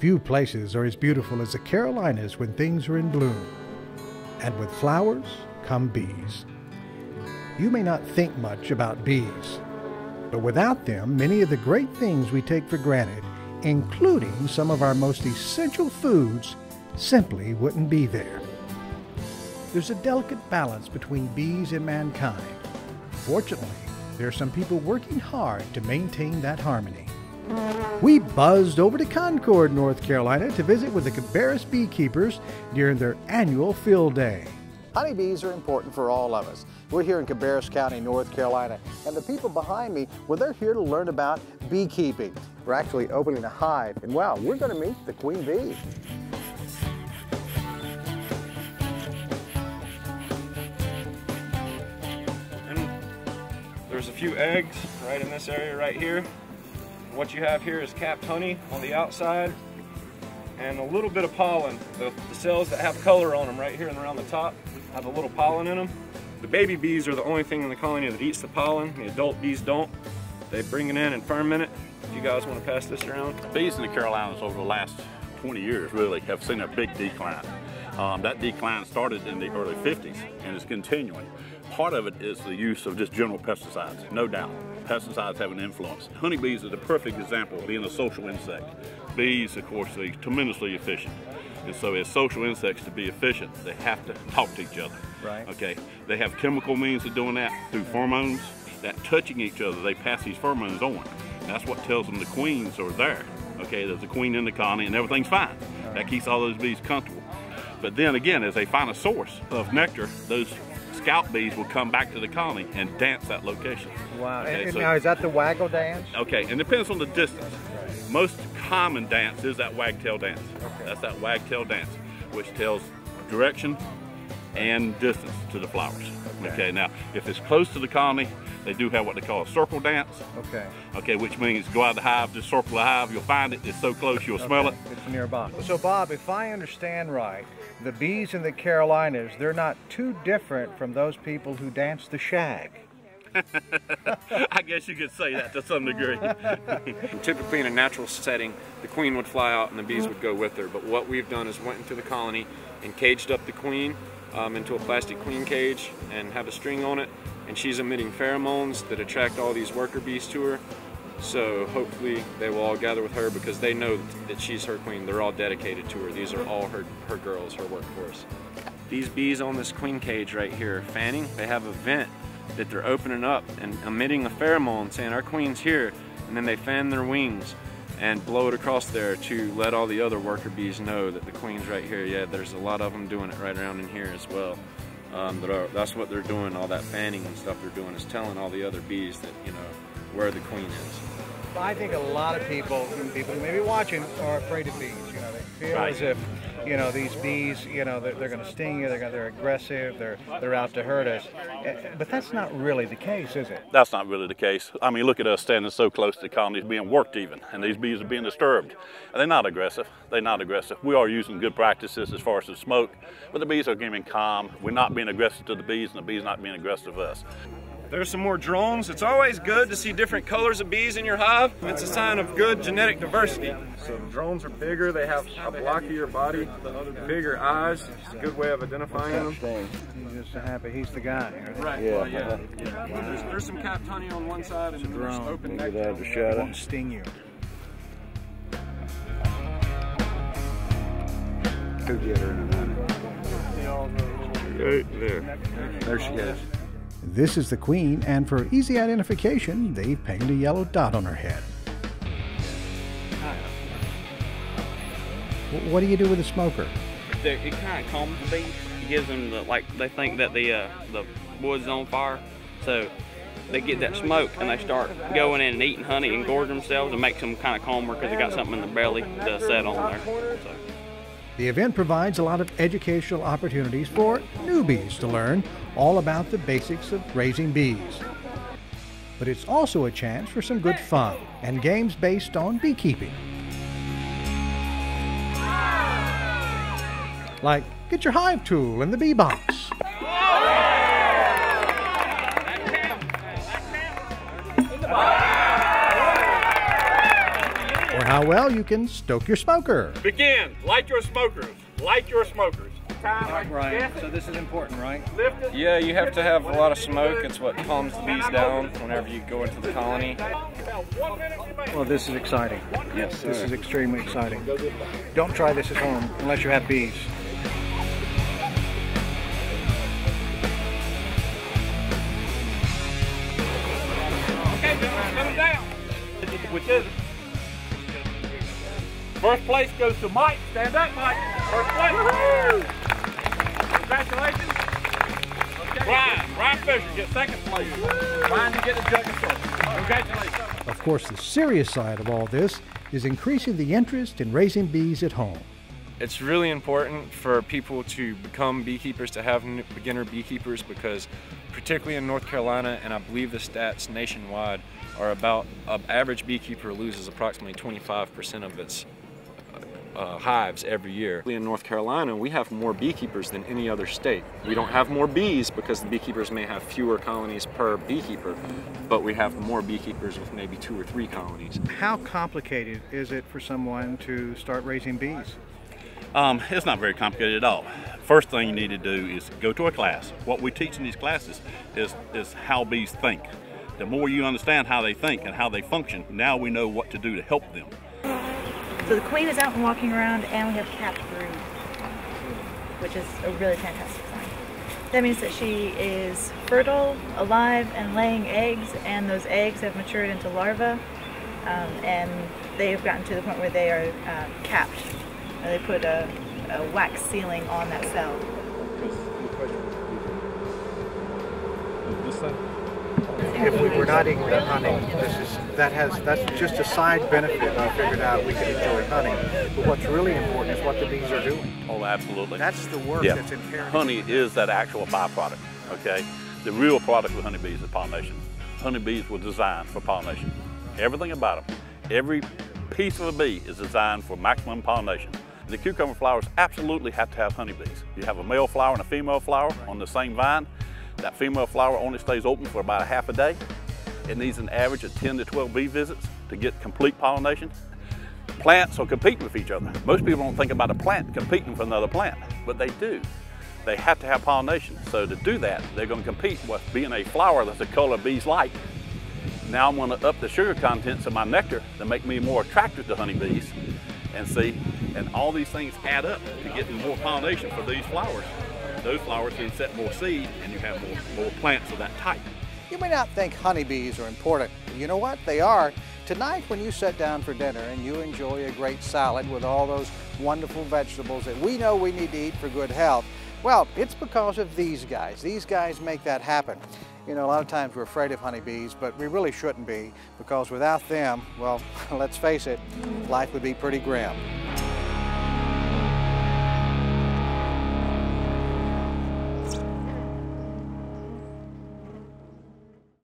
Few places are as beautiful as the Carolinas when things are in bloom. And with flowers come bees. You may not think much about bees, but without them, many of the great things we take for granted, including some of our most essential foods, simply wouldn't be there. There's a delicate balance between bees and mankind. Fortunately, there are some people working hard to maintain that harmony. We buzzed over to Concord, North Carolina to visit with the Cambarus Beekeepers during their annual field day. Honeybees are important for all of us. We're here in Cambarus County, North Carolina, and the people behind me, well, they're here to learn about beekeeping. We're actually opening a hive, and wow, we're going to meet the queen bee. And there's a few eggs right in this area right here. What you have here is capped honey on the outside and a little bit of pollen. The cells that have color on them right here and around the top have a little pollen in them. The baby bees are the only thing in the colony that eats the pollen. The adult bees don't. They bring it in and ferment it. If you guys want to pass this around. Bees in the Carolinas over the last 20 years really have seen a big decline. That decline started in the early 50s and is continuing. Part of it is the use of just general pesticides, no doubt. Pesticides have an influence. Honeybees are the perfect example of being a social insect. Bees, of course, are tremendously efficient. And so as social insects, to be efficient, they have to talk to each other. Right. Okay. They have chemical means of doing that through pheromones. That touching each other, they pass these pheromones on. And that's what tells them the queens are there. Okay, there's a queen in the colony and everything's fine. That keeps all those bees comfortable. But then again, as they find a source of nectar, those scout bees will come back to the colony and dance that location. Wow. Okay, and so, now, is that the waggle dance? Okay, and it depends on the distance. Right. Most common dance is that wagtail dance. Okay. That's that wagtail dance, which tells direction and distance to the flowers. Okay, now if it's close to the colony, they do have what they call a circle dance. Okay. Okay, which means go out of the hive, just circle the hive, you'll find it, it's so close you'll smell it. It's nearby. So Bob, if I understand right, the bees in the Carolinas, they're not too different from those people who dance the shag. I guess you could say that to some degree. Typically in a natural setting, the queen would fly out and the bees would go with her. But what we've done is went into the colony and caged up the queen into a plastic queen cage and have a string on it. And she's emitting pheromones that attract all these worker bees to her. So hopefully they will all gather with her because they know that she's her queen. They're all dedicated to her. These are all her girls, her workforce. These bees on this queen cage right here, fanning, they have a vent that they're opening up and emitting a pheromone saying our queen's here, and then they fan their wings and blow it across there to let all the other worker bees know that the queen's right here. Yeah, there's a lot of them doing it right around in here as well. That's what they're doing, all that fanning and stuff they're doing is telling all the other bees that, you know, where the queen is. I think a lot of people who may be watching are afraid of bees. You know, they feel as if, you know, these bees, you know, they're going to sting you. They're aggressive. They're out to hurt us. But that's not really the case, is it? That's not really the case. I mean, look at us standing so close to the colonies being worked even, and these bees are being disturbed. And they're not aggressive. They're not aggressive. We are using good practices as far as the smoke, but the bees are getting calm. We're not being aggressive to the bees, and the bees not being aggressive to us. There's some more drones. It's always good to see different colors of bees in your hive. It's a sign of good genetic diversity. So the drones are bigger. They have a blockier body, bigger eyes. It's a good way of identifying them. He's just happy he's the guy. Right. Yeah. Well, yeah. There's some capped honey on one side and then there's open neck. It won't sting you. Go get her in a minute. Right there. There she is. This is the queen, and for easy identification, they've painted a yellow dot on her head. What do you do with a smoker? It kind of calms the bees. It gives them they think that the wood's on fire, so they get that smoke and they start going in and eating honey and gorging themselves, and makes them kind of calmer because they got something in their belly to set on there. So. The event provides a lot of educational opportunities for newbies to learn all about the basics of raising bees. But it's also a chance for some good fun and games based on beekeeping. Like, get your hive tool and the bee box. Or how well you can stoke your smoker. Begin. Light your smokers. Light your smokers. Right, so this is important, right? Yeah, you have to have a lot of smoke. It's what calms the bees down whenever you go into the colony. Well, this is exciting. Yes, sir. This is extremely exciting. Don't try this at home unless you have bees. Okay, gentlemen, let them down. Which is first place goes to Mike. Stand up, Mike. First place. Congratulations. Okay. Bryan Fisher gets second place. Bryan, you get the judge first. Congratulations. Of course, the serious side of all this is increasing the interest in raising bees at home. It's really important for people to become beekeepers, to have beginner beekeepers, because particularly in North Carolina, and I believe the stats nationwide are about, an average beekeeper loses approximately 25% of its hives every year. In North Carolina, we have more beekeepers than any other state. We don't have more bees because the beekeepers may have fewer colonies per beekeeper, but we have more beekeepers with maybe 2 or 3 colonies. How complicated is it for someone to start raising bees? It's not very complicated at all. First thing you need to do is go to a class. What we teach in these classes is how bees think. The more you understand how they think and how they function, now we know what to do to help them. So the queen is out and walking around, and we have capped brood, which is a really fantastic sign. That means that she is fertile, alive, and laying eggs, and those eggs have matured into larvae, and they have gotten to the point where they are capped. They put a wax sealing on that cell. If we were not eating the honey, that's just a side benefit. We figured out we could enjoy honey. But what's really important is what the bees are doing. Oh, absolutely. That's the work that's inherent. Honey is that actual byproduct, okay? The real product with honeybees is pollination. Honeybees were designed for pollination. Everything about them, every piece of a bee is designed for maximum pollination. The cucumber flowers absolutely have to have honeybees. You have a male flower and a female flower on the same vine. That female flower only stays open for about a half a day. It needs an average of 10 to 12 bee visits to get complete pollination. Plants are competing with each other. Most people don't think about a plant competing with another plant, but they do. They have to have pollination. So to do that, they're going to compete with being a flower that's the color bees like. Now I'm going to up the sugar contents of my nectar to make me more attractive to honeybees. And all these things add up to getting more pollination for these flowers. Those flowers then set more seed, and you have more plants of that type. You may not think honeybees are important, but you know what? They are. Tonight, when you sit down for dinner and you enjoy a great salad with all those wonderful vegetables that we know we need to eat for good health, well, it's because of these guys. These guys make that happen. You know, a lot of times we're afraid of honeybees, but we really shouldn't be, because without them, well, let's face it, life would be pretty grim.